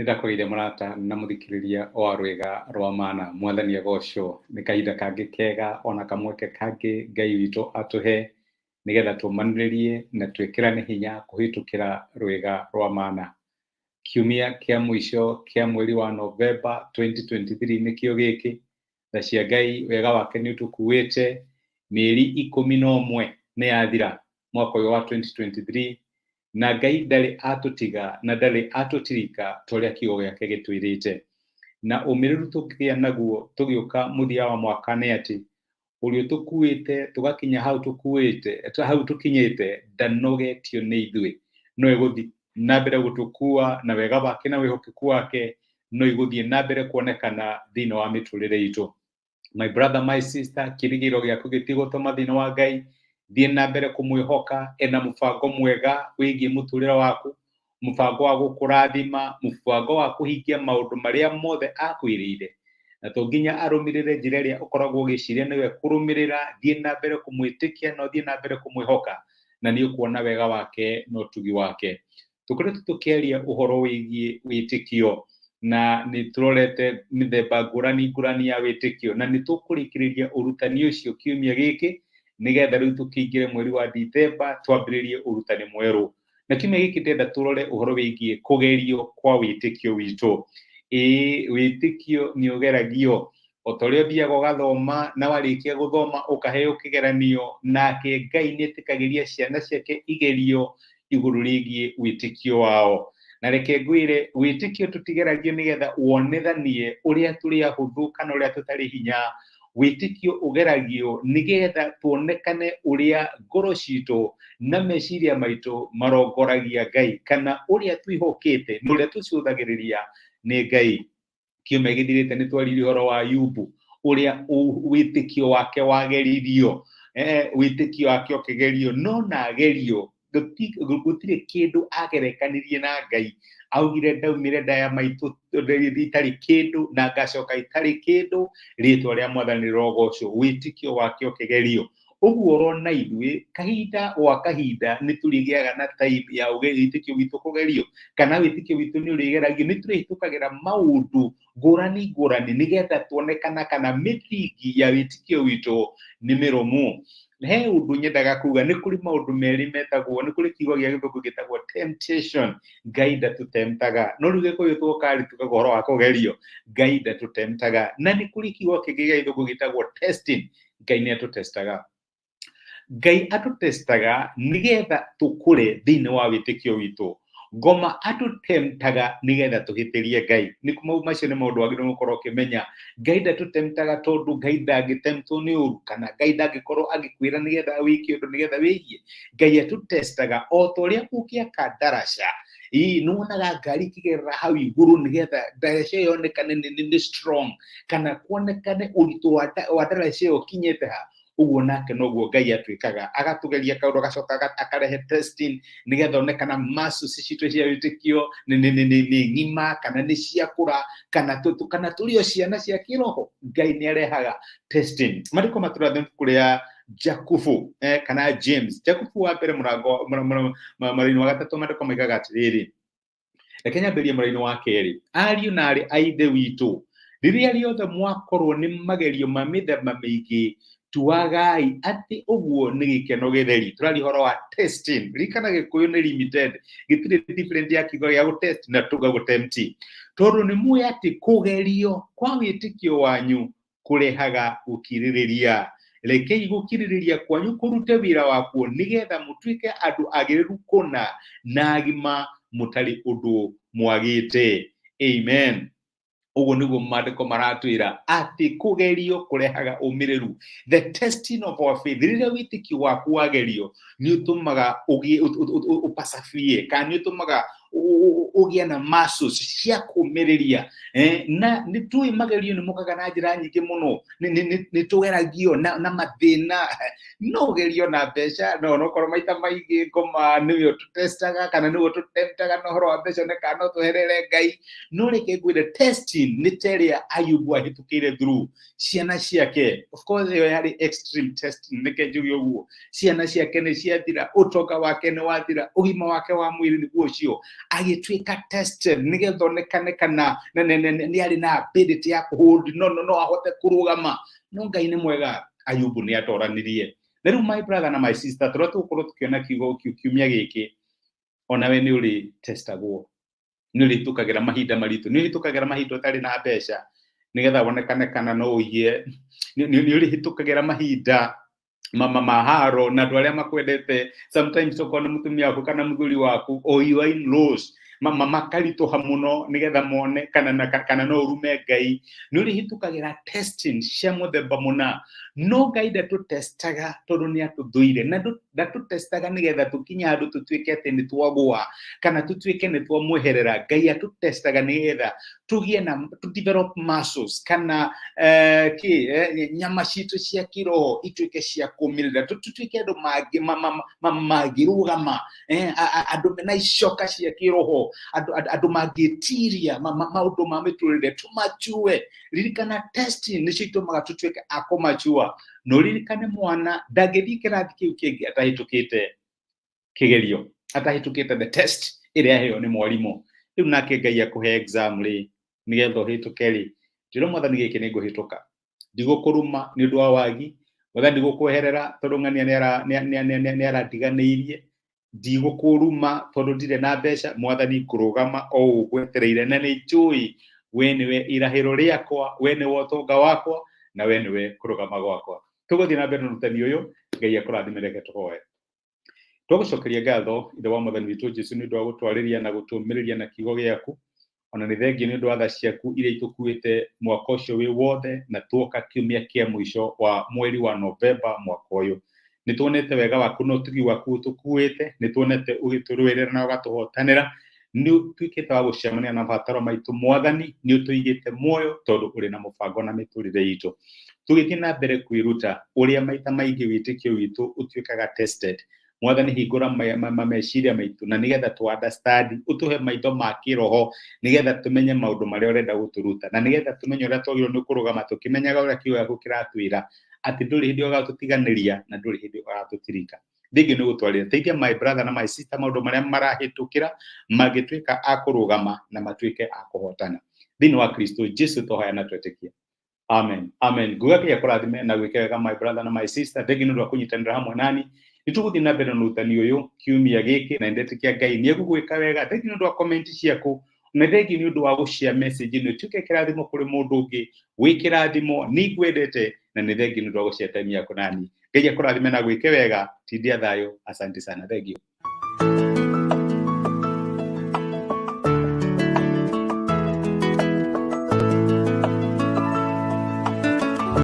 Nĩndakũgeithia mũrata na mũthikĩrĩria wa rwĩga rwa mana. Mwathani agocwo. Nĩ kahinda kangĩ kega ona kamweke kangĩ Ngai witũ atũhe nĩgetha tũmanĩrĩrie na twĩkĩrane hinya kũhĩtũkĩra rwĩga rwa mana. Kiumia kĩa mũico kĩa mweri wa Novemba 2023 nĩkĩo gĩkĩ. Tha cia Ngai wega wake nĩ ũtũkuĩte. Mĩeri 11 nĩ yathira mwaka ũyũ wa 2023 na Ngai ndarĩ atũtiga na ndarĩ atũtirika torĩa kiugo gĩake gĩtwĩrĩte. Na ũmĩrĩru tũkĩgĩa naguo tũgĩũka mũthia wa mwaka nĩ atĩ ũrĩa tũkuĩte tũgakinya hau tũkinyĩte ndanogetio nĩ ithuĩ, no egũthiĩ na mbere gũtũkua na wega wake na wĩhokeku wake no igũthiĩ na mbere kuonekana thĩinĩ wa mĩtũrĩre itũ. My brother, my sister, kĩrĩgĩrĩro gĩaku gĩtigũtũma thĩinĩ wa Ngai. Thiĩ na mbere kũmwĩhoka, ena mũbango mwega wĩgiĩ mũtũrĩre waku, mũbango wa gũkũrathima, mũbango wa kũhingia maũndũ marĩa mothe akwĩrĩire. Na to nginya arũmĩrĩre njĩra ĩrĩa ũkoragwo ũgĩciria nĩwe kũrũmĩrĩra, thiĩ na mbere kũmwĩtĩkia na thiĩ na mbere kũmwĩhoka, na nĩ ũkuona wega wake na ũtugi wake. Tũkoretwo tũkĩaria ũhoro wĩgiĩ wĩtĩkio na nĩ tũrorete mĩthemba ngũrani ya wĩtĩkio, na nĩ tũkũrĩkĩrĩria ũrutani ũcio kiumia gĩkĩ nĩgetha rĩu tũkĩingĩre mweri wa Dithemba twambĩrĩrie ũrutani mwerũ. Na kiumia gĩkĩ ndĩrenda tũrore ũhoro wĩgiĩ kũgerio kwa wĩtĩkio witũ. Wĩtĩkio nĩ ũgeragio o ta ũrĩa ũthiaga ũgathoma na warĩkia gũthoma ũkaheo kĩgeranio, nake Ngai nĩ etĩkagĩria ciana ciake igerio igũrũ rĩgiĩ wĩtĩkio wao. Na reke ngwĩre wĩtĩkio tũtigeragio nĩgetha wonethanie ũrĩa tũrĩ ahũthũ kana ũrĩa tũtarĩ hinya. Wĩtĩkio ũgeragio nĩgetha tuonekane ũrĩa ngoro citũ na meciria maitũ marongoragia Ngai, kana ũrĩa twĩhokete na ũrĩa tũcũthagĩrĩria nĩ Ngai. Kiumia gĩthirĩte nĩ twaririe ũhoro wa Ayubu, ũrĩa wĩtĩkio wake wageririo, wĩtĩkio wake ũkĩgerio, no na agerio gũtirĩ kĩndũ agerekanirie na Ngai. Augire ndaumire nda ya maitũ itarĩ kĩndũ na ngacoka itarĩ kĩndũ, rĩtwa rĩa Mwathani rĩrogocwo. Wĩtĩkio wake ũkĩgerio. Ũguo ũrona ithuĩ kahinda gwa kahinda nĩ tũrĩgĩaga na time ya wĩtĩkio witũ kũgerio, kana wĩtĩkio witũ nĩ ũrĩgeragio. Nĩ tũrĩhĩtũkagĩra maũndũ ngũrani nĩgetha tuonekana kana mĩthingi ya wĩtĩkio witũ nĩ mĩrũmu. He ũndũ nyendaga kuga, nĩ kũrĩ maũndũ merĩ metagwo, nĩ kũrĩ kiugo gĩa Gĩthũngũ gĩtagwo temptation. Ngai ndatũtemptaga. No rĩu Gĩkũyũ tũkarĩ tukaga ũhoro wa kũgerio, Ngai ndatũtemptaga. Na nĩ kũrĩ kiugo kĩngĩ gĩa Gĩthũngũ gĩtagwo testing. Ngai nĩ atũtestaga. Ngai atũtestaga nĩgetha tũkũre thĩinĩ wa wĩtĩkio witũ. Ngoma atũtemptaga nĩgetha tũhĩtĩrie Ngai. Macio nĩ maũndũ wagĩrĩirwo gũkorwo ũkĩmenya. Ngai ndatũtemptaga tondũ Ngai ndangĩtemptwo nĩ ũru, kana Ngai ndangĩkorwo agĩkwĩra nĩgetha wĩke ũndũ nĩgetha wĩgie. Ngai atũtestaga o ta ũrĩa ũngĩaka ndaraca. Nĩwonaga ngari ĩkĩgerera hau igũrũ nĩgetha ndaraca ĩyo yonekane nĩ strong, kana kuonekane ũritũ wa ndaraca ĩyo ũkinyĩte ha. Ũguo nake noguo Ngai atwĩkaga, agatũgeria kaũndũ agacoka akarehe testing nĩgetha onekana muscles citũ cia wĩtĩkio nĩ ng'ima kana nĩ ciakũra, kana tũrĩ o ciana cia kĩroho. Ngai nĩ arehaga testing. Maandĩko matũrathe kũrĩa Jakubu kana James. Jakubu wa mbere mũraini wa gatatũ, maandĩko maigaga atĩrĩrĩ, reke nyambĩrĩrie mũraini wa kerĩ. Ariũ na aarĩ a Ithe witũ, rĩrĩa rĩothe mwakorwo nĩ magerio ma mĩthemba mĩingĩ, tuagai atĩ ũguo nĩ gĩkeno gĩtheri. Tũrari ũhoro wa testing. Ririkana Gĩkũyũ nĩ limited, gĩtirĩ different ya kiugo gĩa gũtest na gũtempti. Tondũ nĩ mũĩ atĩ kũgerio kwa wĩtĩkio wanyu kũrehaga gũkirĩrĩria. Rekei gũkirĩrĩria kwanyu kũrute wĩra wakuo nĩgetha mũtuĩke andũ agĩrĩru kũna na agima mũtarĩ ũndũ mwagĩte. Amen. Ũguo nĩguo maandĩko maratwĩra atĩ kũgerio kũrehaga ũmĩrĩru. The testing of our faith. Rĩrĩa wĩtĩkio waku wagerio nĩ ũtũmaga ũpacabie, kana nĩ ũtũmaga ũgĩa na muscles cia kũmĩrĩria. Na nĩ tũĩ magerio nĩ mokaga na njĩra nyingĩ mũno. Nĩ tũgeragio na mathĩna, no ũgerio na mbeca, no onokorwo maita maingĩ ngoma nĩwe ũtũtestaga kana nĩwe ũtũtemptaga na ũhoro wa mbeca oneka no tũherere Ngai. No reke ngwĩre testing nĩ ta ĩrĩa Ayubu ahĩtũkĩire through. Ciana ciake, of course ĩyo yarĩ extreme testing, nĩke njuge ũguo. Ciana ciake nĩ ciathira, ũtonga wake nĩ wathira, ũgima wake wa mwĩrĩ nĩguo ũcio. agituika tested nigetha onekane kana ni ari na ability ya hold no ahote kurugama no Ngai ni mwega. Ayubu ni atoranirie. Na riu my brother na my sister tukorwo tukiona kiugo kiumia giki onawe ni uri testagwo ni uri tukagira mahinda maritu ni uri tukagira mahinda utari na mbeca nigetha wonekane kana no uiye ni uri hitukagira mahinda maharo na andu aria makwendete sometimes ukona mutumia waku kana muthuri waku o you in laws makarituha muno nigetha mone kana no urume Ngai ni uri hitukagira testing cia muthemba muna no Ngai ndatutestaga tondu ni atuthuire na ndatutestaga nigetha tukinya andu tutuike ati ni twagwa kana tutuike ni twamweherera. Ngai atutestaga nigetha tugie na to develop muscles kana nyama citu cia kiroho ituike cia kumirira tutuike andu magirugama andu mena icoka cia kiroho andu magitiria maundu ma miturire tumachue. Ririkana testing ni citumaga tutuike akomachua no ririkane mwana ndangithii kirathi kiu kingi atahitukite kigerio atahitukite the test iria heo ni mwarimu. Riu nake Ngai akuhe exam ri nigetha uhituke ri ndiro mwathani giki ni nguhituka ndigukuruma ni undu wa wagi wetha ndigukweherera tondu ng'ania ni aradiganiirie ndigukuruma tondu ndire na mbeca mwathani kurugama o ugwetereire na ni njui we niwe irahiro riakwa we niwe utonga wakwa na we niwe kurugama gwakwa. Tuguthii na mbere rutani uyu Ngai akurathimire tuhoe. Tugucokeria ngatho ithe wa mwathani witu Jesu ni undu wa gutwariria na gutumiriria na kiugo giaku ona ni thengi ni undu wa tha ciaku iria itukuite mwaka ucio wi wothe na tuoka kiumia kia mwisho wa mweri wa Novemba mwaka uyu. Ni tuonete wega waku no tugi waku tukuite ni tuonete ugiturwirira na ugatuhotanira ni tuikite wa gucemania na bataro maitu mwathani ni utuigite muoyo tondu uri na mubango na miturire itu. Tugithii na mbere kwiruta uria maita maingi witikio witu utuikaga tested mwathani hingura meciria maitu na nigetha tu understand utuhe maitho ma kiroho nigetha tumenye maundu maria urenda guturuta na nigetha tumenye uria twagirwo ni kurugama tukimenyaga uria kiugo giaku kiratwira ati nduri hindi ugatutiganiria na nduri hindi ugatutirika. Thengi ni gutwarira teithia my brother na my sister maundu maria marahitukira magituika akurugama na matuike akuhotana thini wa Kristo Jesu tuhoya na twetikia. Amen. Amen. Guga kia kurathime na gwike wega my brother na my sister. Thengi ni undu wa kunyitanira hamwe nani. Nituguthii na mbere na rutani uyu kiumia giki na ndetikia Ngai ni egugwika wega. Thengi ni undu wa comment ciaku na thengi ni undu wa gushare message ni tuike kirathimo kuri mundu ungi wi kirathimo ni gwendete na ni thengi ni undu wa gushare time yaku nani. Ngai akurathime na gwike wega. Tindia thayo. Asante sana. Thank you.